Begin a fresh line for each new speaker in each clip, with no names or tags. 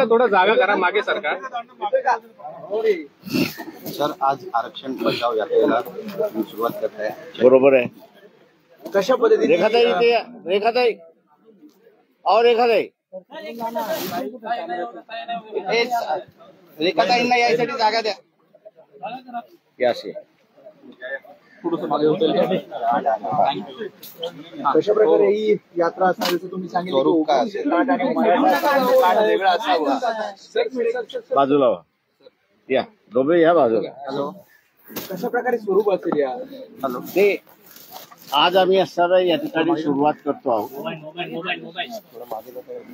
थोडं जागा करा मागे सरकार.
सर, आज आरक्षण बचाव यात्रेला सुरुवात करताय.
बरोबर आहे.
कशा पद्धतीने
रेखाताई और रेखाताई
रेखाताईंना यायसाठी जागा द्या.
याशी
कशा प्रकारे ही यात्रा असणार असं तुम्ही सांगितलं.
बाजूला व्हा. या दोघे या बाजूला.
हॅलो, कशा प्रकारे स्वरूप असेल या. हॅलो,
ते आज आम्ही असणारा या ठिकाणी सुरुवात करतो आहोत.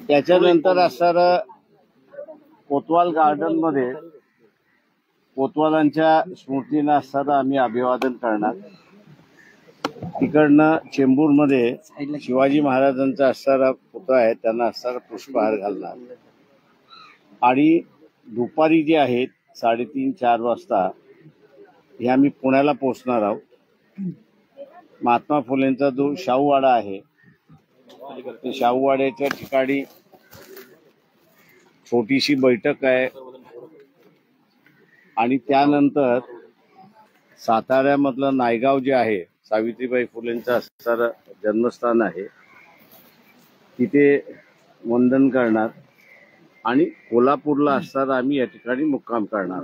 त्याच्यानंतर असणारा कोतवाल गार्डन मध्ये कोतवालांच्या स्मृतीनं असणारं आम्ही अभिवादन करणार. तिकडनं चेंबूरमध्ये शिवाजी महाराजांचा असणारा पुतळा आहे त्यांना असणारा पुष्पहार घालणार. आणि दुपारी जे आहेत 3:30-4 वाजता हे आम्ही पुण्याला पोहोचणार आहोत. महात्मा फुलेंचा जो शाहूवाडा आहे ते शाहूवाड्याच्या ठिकाणी छोटीशी बैठक आहे. आणि त्यानंतर साताऱ्यामधलं नायगाव जे आहे सावित्रीबाई फुलेंचं असणारं जन्मस्थान आहे तिथे वंदन करणार. आणि कोल्हापूरला असताना आम्ही या ठिकाणी मुक्काम करणार.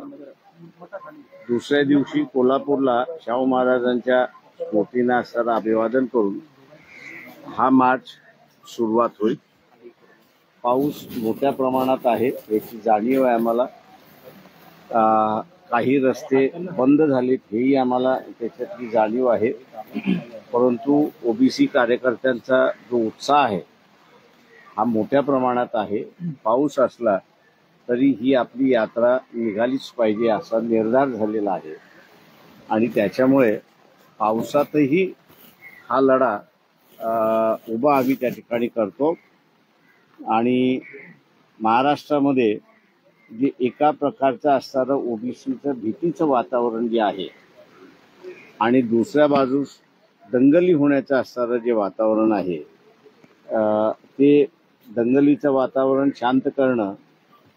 दुसऱ्या दिवशी कोल्हापूरला शाहू महाराजांच्या स्मृतीनं असणारं अभिवादन करून हा मार्च सुरुवात होईल. पाऊस मोठ्या प्रमाणात आहे याची जाणीव आहे आम्हाला. काही रस्ते बंद झालेत हेही आम्हाला त्याच्यातली जाणीव आहे. परंतु ओबीसी कार्यकर्त्यांचा जो उत्साह आहे हा मोठ्या प्रमाणात आहे. पाऊस असला तरी ही आपली यात्रा निघालीच पाहिजे असा निर्धार झालेला आहे. आणि त्याच्यामुळे पावसातही हा लढा उभा आम्ही त्या ठिकाणी करतो. आणि महाराष्ट्रामध्ये जे एका प्रकारचं असणारं ओबीसीचं भीतीचं वातावरण जे आहे आणि दुसऱ्या बाजूस दंगली होण्याचं असणारं जे वातावरण आहे ते दंगलीचं वातावरण शांत करणं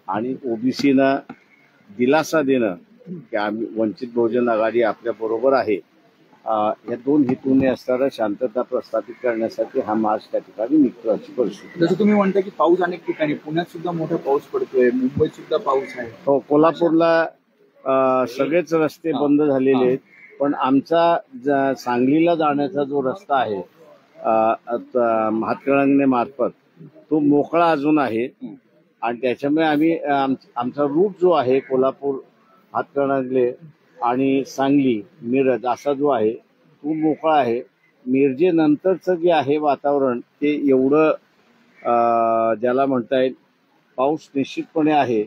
आणि ओबीसीना दिलासा देणं की आम्ही वंचित बहुजन आघाडी आपल्या बरोबर आहे या दोन हेतूने असणारा शांतता प्रस्थापित करण्यासाठी हा मार्च त्या ठिकाणी निघतो अशी परिस्थिती.
जसं तुम्ही म्हणता की पाऊस अनेक ठिकाणी पुण्यात सुद्धा मोठा पाऊस पडतोय, मुंबईत सुद्धा पाऊस आहे.
हो, कोल्हापूरला सगळेच रस्ते बंद झालेले आहेत. पण आमचा सांगलीला जाण्याचा जो रस्ता आहे हातकणंगले मार्फत तो मोकळा अजून आहे. आणि त्याच्यामुळे आम्ही आमचा रूट जो आहे कोल्हापूर हातकणंगले आणि सांगली मिरज असा जो आहे तो मोकळा आहे. मिरजेनंतरचं जे आहे वातावरण ते एवढं ज्याला म्हणता येईल पाऊस निश्चितपणे आहे.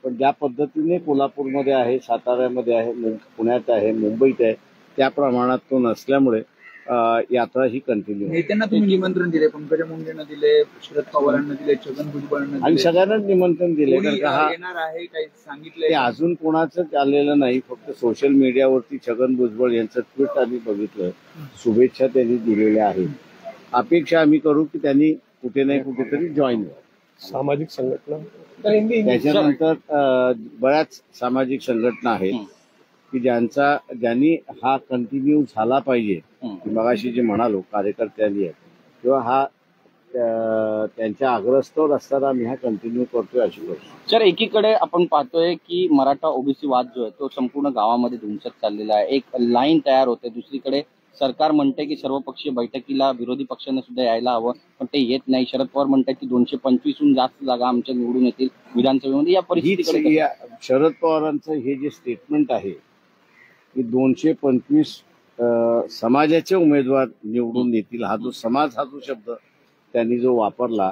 पण ज्या पद्धतीने कोल्हापूरमध्ये आहे, साताऱ्यामध्ये आहे, पुण्यात आहे, मुंबईत आहे त्या प्रमाणात तो नसल्यामुळे यात्रा ही कंटिन्यू.
नेत्यांना तुम्ही निमंत्रण दिले, पंकजा मुंडेंना दिले, शरद पवारांना दिले, छगन भुजबळांना दिले,
आणि सगळ्यांनाच निमंत्रण दिले.
येणार आहे काही सांगितलंय?
अजून कोणाचंच आलेलं नाही. फक्त सोशल मीडियावरती छगन भुजबळ यांचं ट्विट आम्ही बघितलं. शुभेच्छा त्यांनी दिलेल्या आहेत. अपेक्षा आम्ही करू की त्यांनी कुठे नाही कुठेतरी जॉईन व्हावं.
सामाजिक संघटना
त्याच्यानंतर बऱ्याच सामाजिक संघटना आहेत की ज्यांनी हा कंटिन्यू झाला पाहिजे. मगाशी जे म्हणालो कार्यकर्त्यांनी आहे किंवा हा त्यांच्या आग्रहास्तव असताना आम्ही हा कंटिन्यू करतोय अशी गोष्ट.
सर, एकीकडे आपण पाहतोय की मराठा ओबीसी वाद जो आहे तो संपूर्ण गावामध्ये धुमसत चाललेला आहे. एक लाईन तयार होते. दुसरीकडे सरकार म्हणते की सर्वपक्षीय बैठकीला विरोधी पक्षांना सुद्धा यायला हवं, पण ते येत नाही. शरद पवार म्हणतात की 225हून जास्त जागा आमच्या निवडून येतील विधानसभेमध्ये. या परिस्थितीकडे
शरद पवारांचं हे जे स्टेटमेंट आहे की 225 समाजाचे उमेदवार निवडून येतील, हा जो समाज हा जो शब्द त्यांनी जो वापरला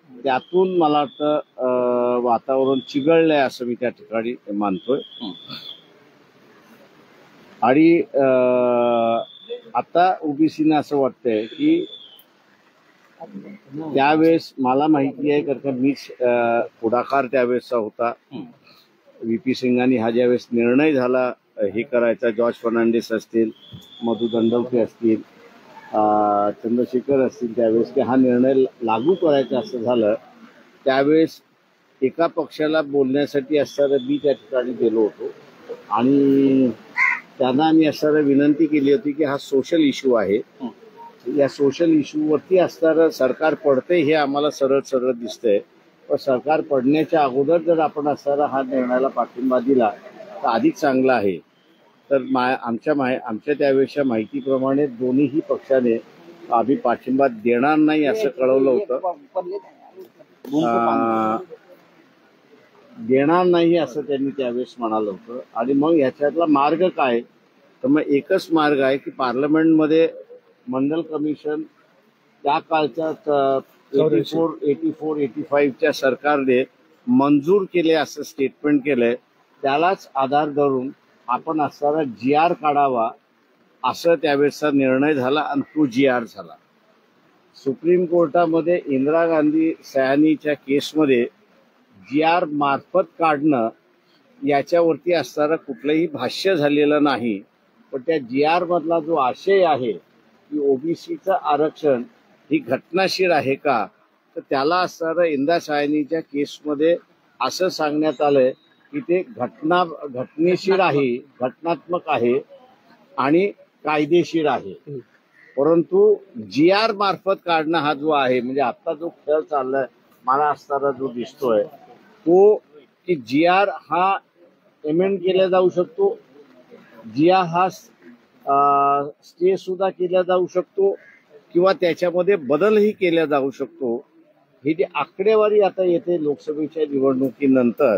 त्यातून मला वाटतं वातावरण चिघळलंय असं मी त्या ठिकाणी मानतोय. आणि आता ओबीसीने असं वाटतंय की त्यावेळेस मला माहिती आहे कारण का मीच पुढाकार त्यावेळेसचा होता. व्ही.पी. सिंगांनी हा ज्यावेळेस निर्णय झाला हे करायचा, जॉर्ज फर्नांडिस असतील, मधु दंडवते असतील, चंद्रशेखर असतील त्यावेळेस की हा निर्णय लागू करायचा असं झालं, त्यावेळेस एका पक्षाला बोलण्यासाठी असताना मी त्या ठिकाणी गेलो होतो आणि त्यांना मी असताना विनंती केली होती की हा सोशल इश्यू आहे, या सोशल इश्यूवरती असणारं सरकार पडते हे आम्हाला सरळ सरळ दिसतंय, पण सरकार पडण्याच्या अगोदर जर आपण असणारा हा निर्णयाला पाठिंबा दिला तर अधिक चांगला आहे. तर आमच्या त्यावेळेच्या माहितीप्रमाणे दोन्हीही पक्षाने आम्ही पाठिंबा देणार नाही असं कळवलं होतं, देणार नाही असं त्यांनी त्यावेळेस म्हणालं होतं. आणि मग ह्याच्यातला मार्ग काय, तर मग एकच मार्ग आहे की पार्लमेंटमध्ये मंडल कमिशन त्या काळच्या 84-85च्या सरकारने मंजूर केले असं स्टेटमेंट केलंय, त्यालाच आधार धरून आपण असणारा GR काढावा असं त्यावेळेसचा निर्णय झाला आणि तो GR झाला. सुप्रीम कोर्टामध्ये इंदिरा गांधी सयानीच्या केसमध्ये GR मार्फत काढणं याच्यावरती असणारं कुठलंही भाष्य झालेलं नाही, पण त्या GR मधला जो आशय आहे की ओबीसीचं आरक्षण ही घटनाशीर आहे का, तर त्याला असणारं इंदिरा सयानीच्या केसमध्ये असं सांगण्यात आलंय की ते घटनेशीर आहे, घटनात्मक आहे आणि कायदेशीर आहे. परंतु GR मार्फत काढणं हा जो आहे, म्हणजे आता जो खेळ चाललाय मला असणारा जो दिसतोय तो की GR हा एमेंड केला जाऊ शकतो, GR हा स्टे सुद्धा केला जाऊ शकतो किंवा त्याच्यामध्ये बदलही केला जाऊ शकतो. ही जी आकडेवारी आता येते लोकसभेच्या निवडणुकीनंतर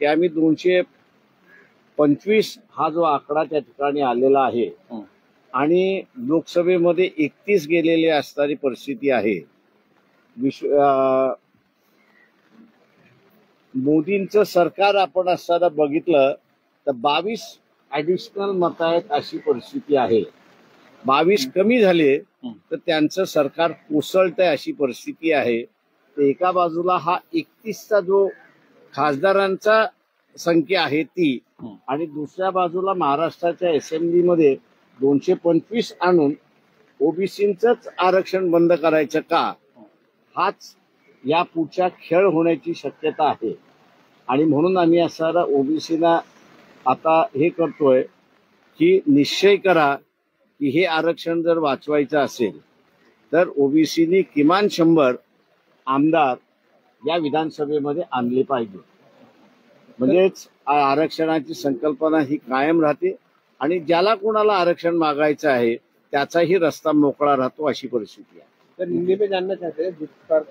की आम्ही 225 हा जो आकडा त्या ठिकाणी आलेला आहे आणि लोकसभेमध्ये 31 गेलेली असणारी परिस्थिती आहे. मोदींचं सरकार आपण असताना बघितलं तर 22 ऍडिशनल मतं आहेत अशी परिस्थिती आहे. 22 कमी झाले तर त्यांचं सरकार कोसळतंय अशी परिस्थिती आहे. तर एका बाजूला हा 31चा जो खासदारांचा संख्या आहे ती, आणि दुसऱ्या बाजूला महाराष्ट्राच्या असेंब्लीमध्ये 225 आणून ओबीसींचंच आरक्षण बंद करायचं का, हाच या पुढच्या खेळ होण्याची शक्यता आहे. आणि म्हणून आम्ही असणारा ओबीसीला आता हे करतोय की निश्चय करा की हे आरक्षण जर वाचवायचं असेल तर ओबीसीनी किमान 100 आमदार या विधानसभेमध्ये आणले पाहिजे, म्हणजेच आरक्षणाची संकल्पना ही कायम राहते आणि ज्याला कोणाला आरक्षण मागायचं आहे त्याचाही रस्ता मोकळा राहतो अशी परिस्थिती आहे.
सर हिंदी में जानना चाहते हैं जिस पर